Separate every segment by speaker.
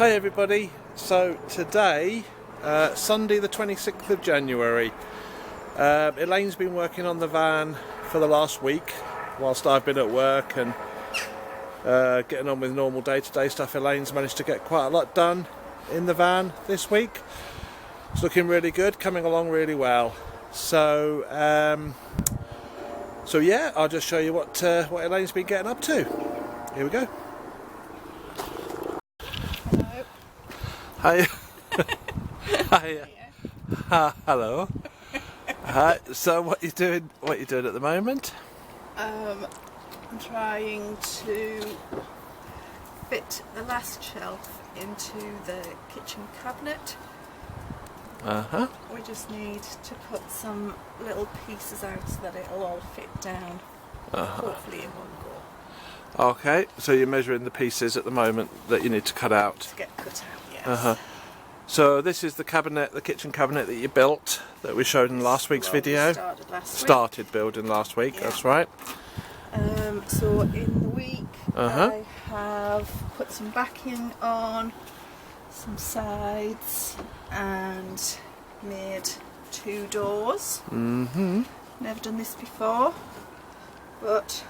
Speaker 1: Hi everybody, so today, Sunday the 26th of January, Elaine's been working on the van for the last week whilst I've been at work and getting on with normal day-to-day stuff. Elaine's managed to get quite a lot done in the van this week. It's looking really good, coming along really well. So yeah, I'll just show you what Elaine's been getting up to. Here we go. Hi. Hi. Hello. Hi. So what you doing? What you doing at the moment?
Speaker 2: I'm trying to fit the last shelf into the kitchen cabinet. We just need to put some little pieces out so that it'll all fit down. Hopefully in one go.
Speaker 1: Okay. So you're measuring the pieces at the moment that you need to cut out.
Speaker 2: To get cut out. Yes.
Speaker 1: So this is the cabinet, the kitchen cabinet that you built, that we showed in last week's video.
Speaker 2: Started
Speaker 1: building last week,
Speaker 2: yeah.
Speaker 1: That's right.
Speaker 2: So in the week I have put some backing on, some sides, and made 2 doors. Never done this before, but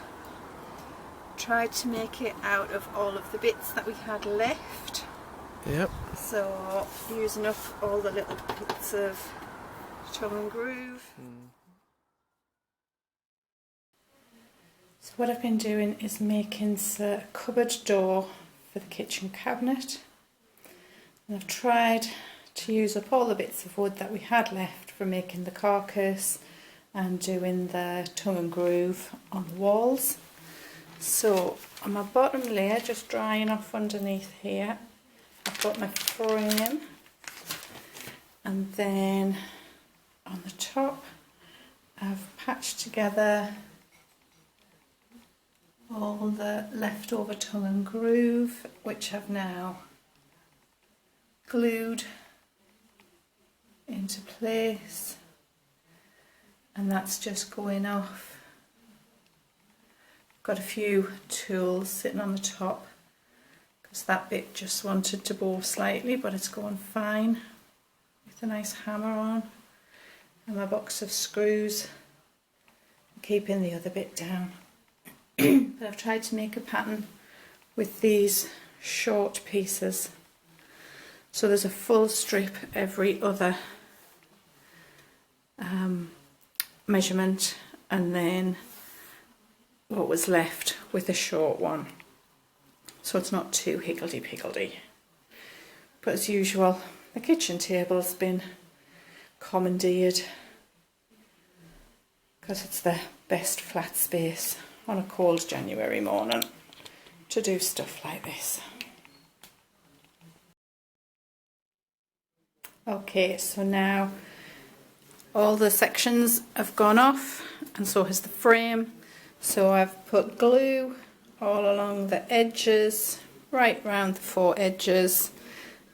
Speaker 2: tried to make it out of all of the bits that we had left.
Speaker 1: Yep.
Speaker 2: So using up all the little bits of tongue and groove. So what I've been doing is making a cupboard door for the kitchen cabinet, and I've tried to use up all the bits of wood that we had left from making the carcass and doing the tongue and groove on the walls. So on my bottom layer, just drying off underneath here, I've got my frame, and then on the top I've patched together all the leftover tongue and groove, which I've now glued into place, and that's just going off. Got a few tools sitting on the top because that bit just wanted to bow slightly, but it's going fine with a nice hammer on, and my box of screws keeping the other bit down. But I've tried to make a pattern with these short pieces, so there's a full strip every other measurement, and then what was left with a short one, so it's not too higgledy-piggledy. But as usual, the kitchen table's been commandeered because it's the best flat space on a cold January morning to do stuff like this. Okay, so now all the sections have gone off, and so has the frame. So I've put glue all along the edges, right round the 4 edges,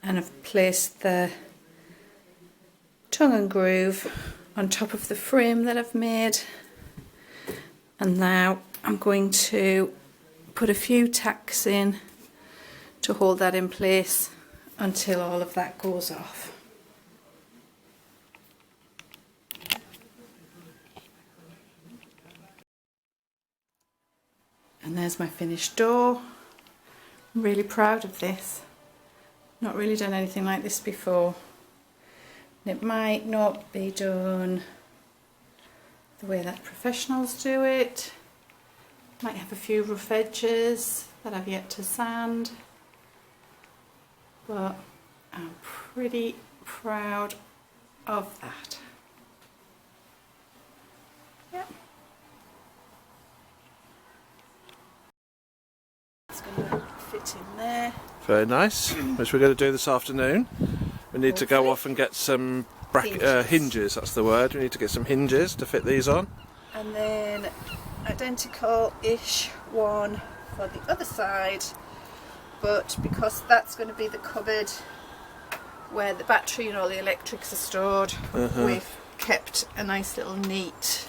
Speaker 2: and I've placed the tongue and groove on top of the frame that I've made. And now I'm going to put a few tacks in to hold that in place until all of that goes off. And there's my finished door. I'm really proud of this. Not really done anything like this before. And it might not be done the way that professionals do it. Might have a few rough edges that I've yet to sand. But I'm pretty proud of that. Yep. Going to fit in there.
Speaker 1: Very nice. Which we're going to do this afternoon. We need to go off and get some hinges. That's the word. We need to get some hinges to fit these on.
Speaker 2: And then identical-ish one for the other side, but because that's going to be the cupboard where the battery and all the electrics are stored, we've kept a nice little neat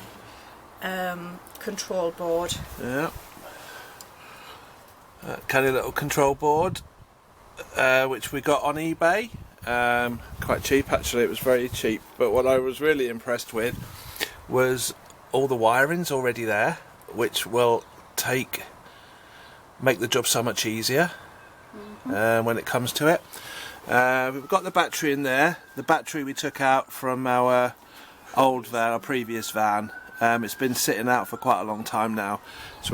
Speaker 2: control board.
Speaker 1: Yeah. Canny little control board. which we got on eBay. Quite cheap actually, it was very cheap. But what I was really impressed with was all the wiring's already there, which will make the job so much easier when it comes to it. We've got the battery in there. The battery we took out from our old van, our previous van. It's been sitting out for quite a long time now, so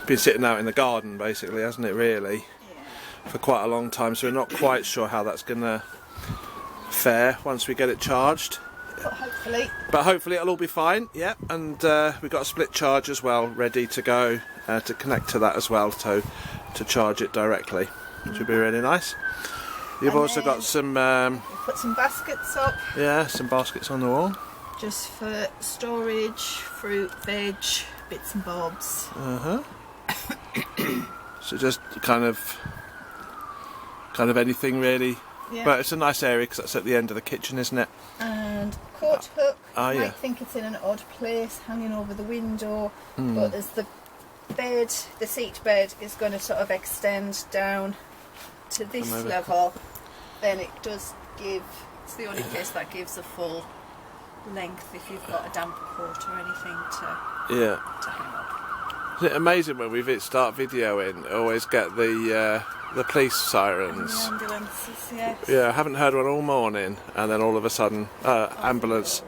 Speaker 1: been sitting out in the garden basically, hasn't it, really? For quite a long time, so we're not quite sure how that's gonna fare once we get it charged. But hopefully it'll all be fine. Yeah, and we've got a split charge as well ready to go to connect to that as well, to charge it directly, which would be really nice. You've also got some
Speaker 2: put some baskets up.
Speaker 1: Yeah, some baskets on the wall,
Speaker 2: just for storage, fruit, veg, bits and bobs.
Speaker 1: So just kind of anything really.
Speaker 2: Yeah.
Speaker 1: But it's a nice area because that's at the end of the kitchen, isn't it?
Speaker 2: And coat hook.
Speaker 1: Oh,
Speaker 2: you
Speaker 1: yeah.
Speaker 2: might think it's in an odd place, hanging over the window, but as the seat bed is going to sort of extend down to this level, then it does give. It's the only place that gives a full length if you've got a damp coat or anything to hang up.
Speaker 1: Isn't it amazing when we start videoing, always get the police sirens?
Speaker 2: And the ambulances, yes.
Speaker 1: Yeah, I haven't heard one all morning, and then all of a sudden, ambulance.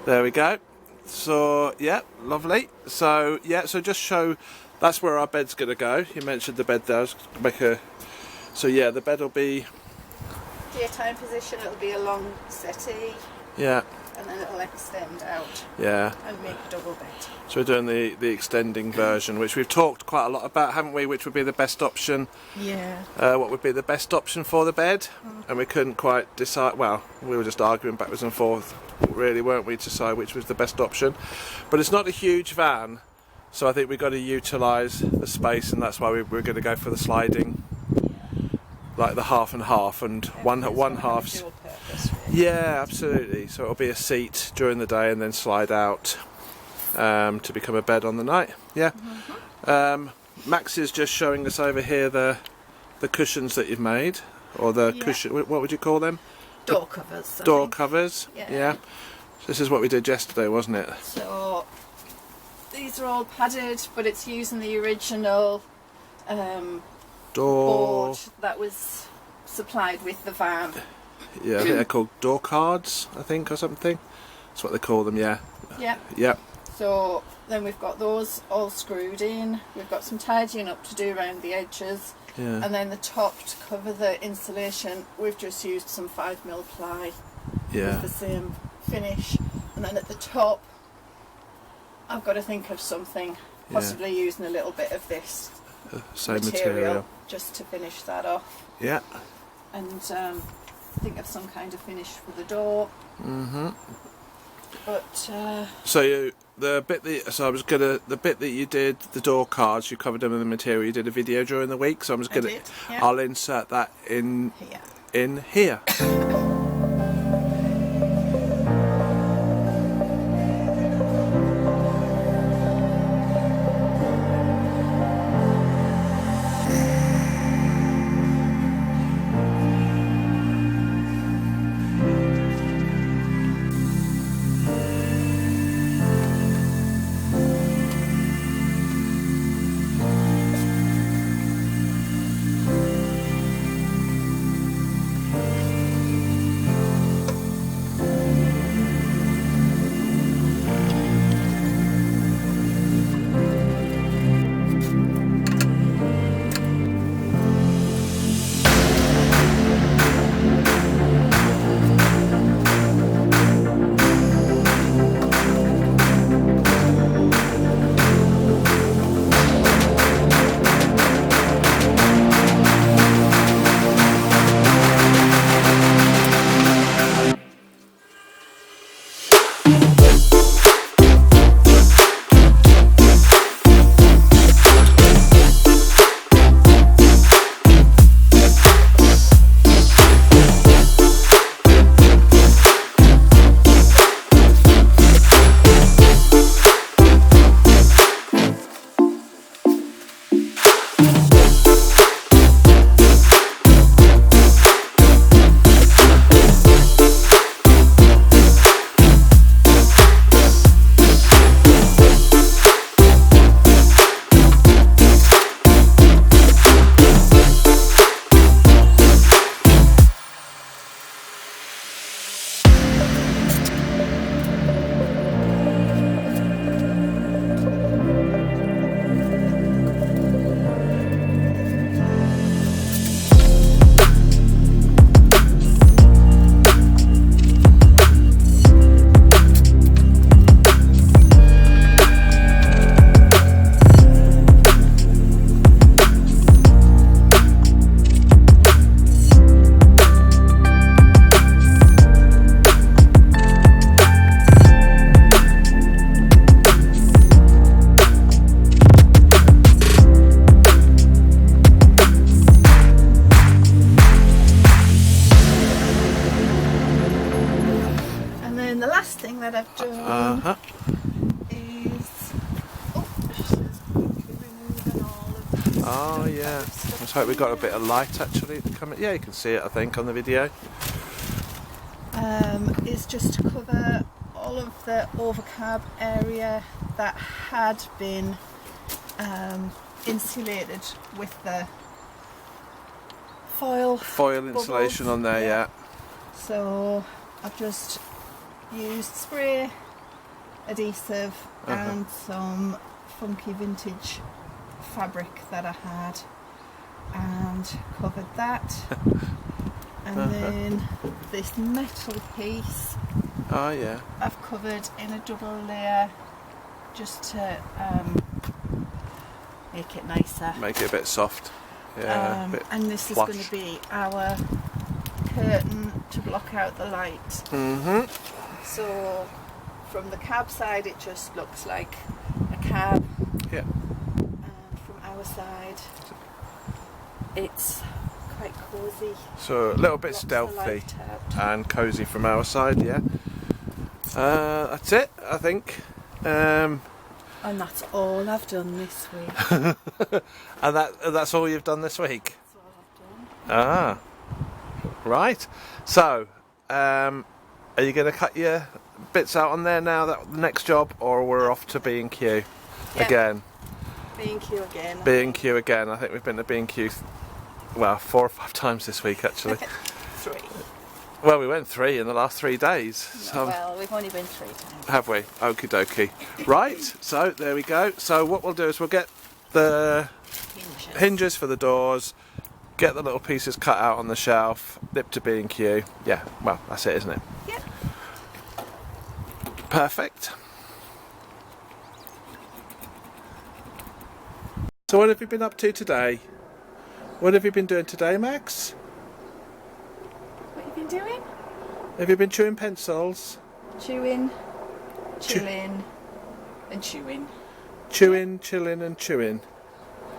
Speaker 1: There we go. So, yeah, lovely. So, yeah, so just show, that's where our bed's going to go. You mentioned the bed there. So, yeah, the bed will be...
Speaker 2: Daytime position, it'll be a long settee.
Speaker 1: Yeah.
Speaker 2: And then it'll extend out.
Speaker 1: Yeah.
Speaker 2: And make a double bed.
Speaker 1: So we're doing the extending version, which we've talked quite a lot about, haven't we? Which would be the best option.
Speaker 2: Yeah.
Speaker 1: What would be the best option for the bed? And we couldn't quite decide. Well, we were just arguing backwards and forth, really, weren't we, to decide which was the best option. But it's not a huge van, so I think we've got to utilise the space, and that's why we're going to go for the sliding, like the half and half, and one half's.
Speaker 2: Dual purpose, really.
Speaker 1: Yeah, absolutely. So it'll be a seat during the day and then slide out to become a bed on the night. Yeah. Max is just showing us over here the cushions that you've made, or the cushion. What would you call them?
Speaker 2: Door covers.
Speaker 1: Door covers.
Speaker 2: Yeah.
Speaker 1: So this is what we did yesterday, wasn't it?
Speaker 2: So these are all padded, but it's using the original
Speaker 1: Door.
Speaker 2: board that was supplied with the van.
Speaker 1: Yeah, I think they're called door cards, I think, or something. That's what they call them. Yeah.
Speaker 2: Yeah.
Speaker 1: Yeah.
Speaker 2: So then we've got those all screwed in. We've got some tidying up to do around the edges.
Speaker 1: Yeah.
Speaker 2: And then the top to cover the insulation, we've just used some 5mm ply with the same finish. And then at the top, I've got to think of something, possibly using a little bit of this
Speaker 1: Same material
Speaker 2: just to finish that off.
Speaker 1: Yeah.
Speaker 2: And think of some kind of finish for the door. But
Speaker 1: so the bit that you did, the door cards, you covered them in the material. You did a video during the week, so I'm just gonna. I'll insert that in here.
Speaker 2: that I've done is removing all of this.
Speaker 1: Oh yeah. Let's hope we've got a bit of light actually coming. Yeah, you can see it I think on the video.
Speaker 2: Is just to cover all of the overcab area that had been insulated with the foil
Speaker 1: Insulation
Speaker 2: bubbles.
Speaker 1: on there, yeah.
Speaker 2: So I've just used spray adhesive and some funky vintage fabric that I had and covered that. And then this metal piece
Speaker 1: Oh yeah.
Speaker 2: I've covered in a double layer just to make it nicer.
Speaker 1: Make it a bit soft. Yeah.
Speaker 2: And this is going to be our curtain to block out the light. So from the cab side it just looks like a cab.
Speaker 1: Yeah.
Speaker 2: And from our side it's quite cosy.
Speaker 1: So a little bit
Speaker 2: Blocks the
Speaker 1: stealthy
Speaker 2: light out.
Speaker 1: and cosy from our side, yeah. That's it, I think.
Speaker 2: And that's all I've done this week.
Speaker 1: And that's all you've done this week?
Speaker 2: That's all I've done.
Speaker 1: Right. So, are you going to cut your bits out on there now, that the next job, or we're off to B&Q again?
Speaker 2: B&Q again.
Speaker 1: B&Q again. I think we've been to B&Q, well, 4 or 5 times this week actually.
Speaker 2: 3.
Speaker 1: Well, we went 3 in the last 3 days. So
Speaker 2: Well, we've only been 3 times.
Speaker 1: have we? Okie dokie. Right, so there we go. So what we'll do is we'll get the hinges for the doors, get the little pieces cut out on the shelf, nip to B&Q. Yeah, well, that's it, isn't it?
Speaker 2: Yep.
Speaker 1: Perfect. So what have you been up to today? What have you been doing today, Max?
Speaker 2: What have you been doing?
Speaker 1: Have you been chewing pencils?
Speaker 2: Chewing, chilling, and chewing.
Speaker 1: Chewing, chilling and chewing.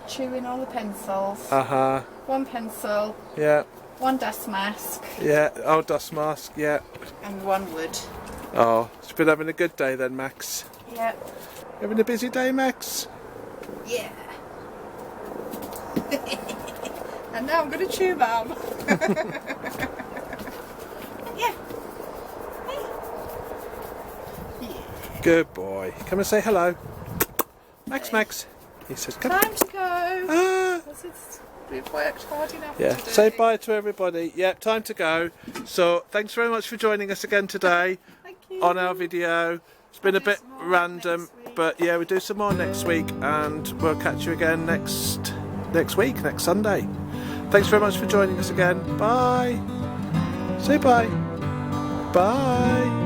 Speaker 2: Chewing all the pencils.
Speaker 1: Uh-huh.
Speaker 2: 1 pencil,
Speaker 1: Yeah.
Speaker 2: 1 dust mask,
Speaker 1: Yeah. Oh, dust mask, yeah.
Speaker 2: and 1 wood.
Speaker 1: Oh, it's been having a good day then, Max.
Speaker 2: Yep.
Speaker 1: Having a busy day, Max?
Speaker 2: Yeah. And now I'm going to chew Mum. Yeah.
Speaker 1: Good boy. Come and say hello. Max, Max. He says, come.
Speaker 2: Time to go.
Speaker 1: Ah.
Speaker 2: We've worked hard enough
Speaker 1: Yeah,
Speaker 2: today.
Speaker 1: say bye to everybody. Yep, time to go. So, thanks very much for joining us again today
Speaker 2: Thank you.
Speaker 1: on our video. It's been a bit
Speaker 2: some more
Speaker 1: random,
Speaker 2: next week.
Speaker 1: but yeah, we'll do some more next week, and we'll catch you again next week, next Sunday. Thanks very much for joining us again. Bye. Say bye. Bye.